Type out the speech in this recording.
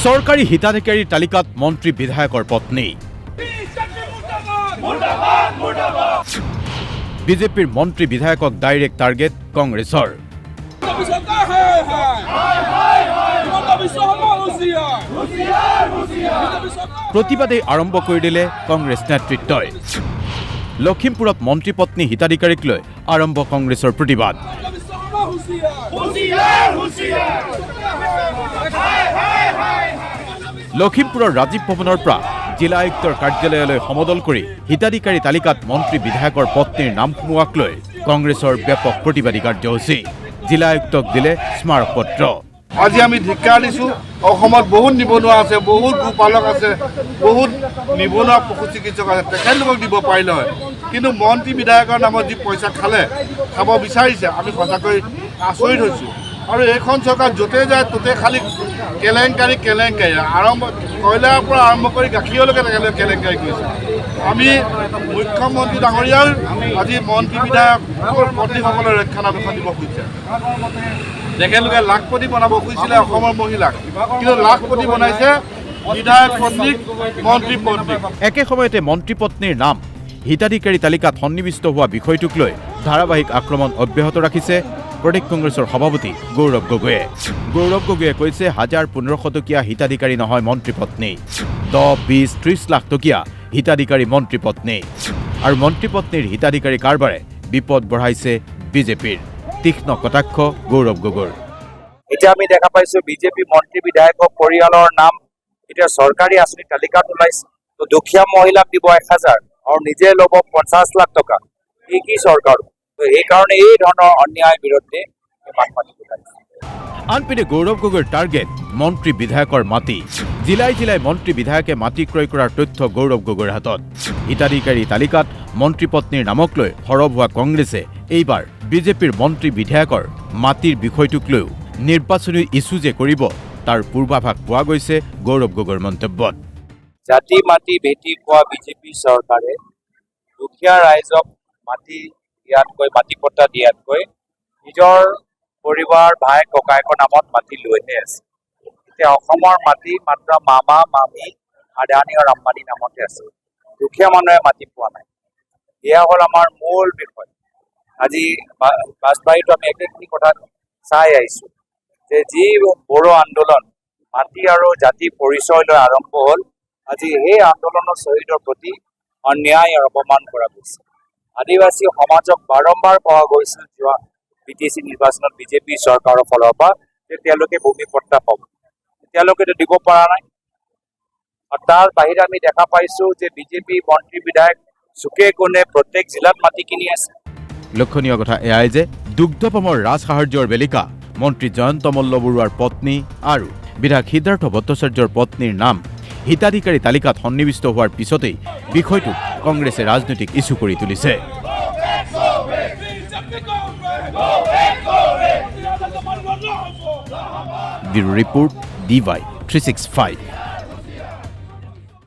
চৰকাৰী হিতাধিকাৰীৰ তালিকাত মন্ত্ৰী বিধায়কৰ পত্নী বিজেপিৰ মন্ত্ৰী বিধায়কক ডাইৰেক্ট টাৰ্গেট কংগ্ৰেছৰ প্ৰতিবাদে আৰম্ভ কৰি দিলে কংগ্ৰেছ নেতৃত্বই লখিমপুৰত মন্ত্ৰী পত্নী হিতাধিকাৰীক লৈ আৰম্ভ কংগ্ৰেছৰ প্ৰতিবাদ লখিমপুৰৰ ৰাজীৱ ভৱনৰ পৰা জিলা আয়ুক্তৰ কাৰ্যালয়লৈ সমদল কৰি হিতাধিকাৰী তালিকাত মন্ত্ৰী বিধায়কৰ পত্নীৰ নাম সোমোৱাক লৈ কংগ্ৰেছৰ ব্যাপক প্ৰতিবাদী কাৰ্যসূচী জিলা আয়ুক্তক দিলে স্মাৰক পত্ৰ আজি আমি ধিক্কাৰ দিছোঁ অসমত বহুত নিবনুৱা আছে বহুত গোপালক আছে বহুত নিবনুৱা পশু চিকিৎসক আছে তেখেতলোকক দিব পাৰিলে হয় কিন্তু মন্ত্ৰী বিধায়কৰ নামত যি পইচা খাব বিচাৰিছে আমি সঁচাকৈ আচৰিত হৈছোঁ আৰু এইখন চৰকাৰ য'তে যায় ত'তে খালি কেলেংকাৰী কয়লাৰ পৰা আৰম্ভ কৰি গাখীৰলৈকে তেখেতলোকে কেলেংকাৰী কৰিছে আমি মুখ্যমন্ত্ৰী ডাঙৰীয়াও আজি মন্ত্ৰী বিধায়কৰ পত্নীসকলৰ ৰক্ষণাবেক্ষণ দিব খুজিছে তেখেতলোকে লাখপতি বনাব খুজিছিলে অসমৰ মহিলাক কিন্তু লাখপতি বনাইছে বিধায়ক পত্নীক মন্ত্ৰী পত্নীক একে সময়তে মন্ত্ৰী পত্নীৰ নাম হিতাধিকাৰী তালিকাত সন্নিৱিষ্ট হোৱা বিষয়টোক লৈ ধাৰাবাহিক আক্ৰমণ অব্যাহত ৰাখিছে প্ৰদেশ কংগ্ৰেছৰ সভাপতি গৌৰৱ গগৈয়ে কৈছে ১,৫০০ টকীয়া হিতাধিকাৰী নহয় মন্ত্ৰী পত্নী 10-20-30 লাখ টকীয়া হিতাধিকাৰী মন্ত্ৰী পত্নী আৰু মন্ত্ৰী পত্নীৰ হিতাধিকাৰী কাৰবাৰে বিপদ বঢ়াইছে বিজেপিৰ তীক্ষ্ণ কটাক্ষ গৌৰৱ গগৈৰ এতিয়া আমি দেখা পাইছো বিজেপি মন্ত্ৰী বিধায়কৰ পৰিয়ালৰ নাম এতিয়া চৰকাৰী আঁচনি তালিকাত ওলাইছে তো দুখীয়া মহিলাক দিব ১,০০০ আৰু নিজে ল'ব ৫০ লাখ টকা কি চৰকাৰ তো সেইকাৰণে এই ধৰণৰ অন্যায়ৰ বিৰুদ্ধে মাত মাতিব লাগে আনপিনে গৌৰৱ গগৈৰ টাৰ্গেট মন্ত্ৰী বিধায়কৰ মাটি জিলাই মন্ত্ৰী বিধায়কে মাটি ক্ৰয় কৰাৰ তথ্য গৌৰৱ গগৈৰ হাতত হিতাধিকাৰী তালিকাত মন্ত্ৰী পত্নীৰ নামক লৈ সৰব হোৱা কংগ্ৰেছে এইবাৰ বিজেপিৰ মন্ত্ৰী বিধায়কৰ মাটিৰ বিষয়টোক লৈও নিৰ্বাচনী ইছ্যু যে কৰিব তাৰ পূৰ্বাভাস পোৱা গৈছে গৌৰৱ গগৈৰ মন্তব্যত জাতি মাটি ভেটি খোৱা বিজেপি চৰকাৰে দুখীয়া ৰাইজক মাটি পট্টা দিয়াতকৈ নিজৰ পৰিবাৰ ভাই ককায়েকৰ নামত মাটি লৈহে আছে এতিয়া অসমৰ মাটি মাত্ৰ মামা মামী আদানী আৰু আম্বানী নামতে আছে দুখীয়া মানুহে মাটি পোৱা নাই এয়া হ'ল আমাৰ মূল বিষয় আজি বাছবাৰীতো আমি একেখিনি কথা চাই আহিছোঁ যে যি বড়ো আন্দোলন মাটি আৰু জাতি পৰিচয় লৈ আৰম্ভ হ'ল আজি সেই আন্দোলনৰ শ্বহীদৰ প্ৰতি অন্যায় আৰু অপমান কৰা গৈছে আদিবাসী সমাজক বাৰম্বাৰ কোৱা গৈছিল যোৱা BTC নিৰ্বাচনত বিজেপি চৰকাৰৰ ফালৰ পৰা যে তেওঁলোকে ভূমি পট্টা পাব তেওঁলোকেতো দিব পৰা নাই আৰু তাৰ বাহিৰে আমি দেখা পাইছোঁ যে বিজেপি মন্ত্ৰী বিধায়ক চুকে কোণে প্ৰত্যেক জিলাত মাটি কিনি আছে লক্ষণীয় কথা এয়াই যে দুগ্ধপামৰ ৰাজ সাহাৰ্যৰ বেলিকা মন্ত্ৰী জয়ন্ত মল্ল বৰুৱাৰ পত্নী আৰু বিধায়ক সিদ্ধাৰ্থ ভট্টাচাৰ্যৰ পত্নীৰ নাম হিতাধিকাৰী তালিকাত সন্নিৱিষ্ট হোৱাৰ পিছতেই বিষয়টো কংগ্ৰেছে ৰাজনৈতিক ইছ্যু কৰি তুলিছে ব্যুৰো ৰিপৰ্ট DY 365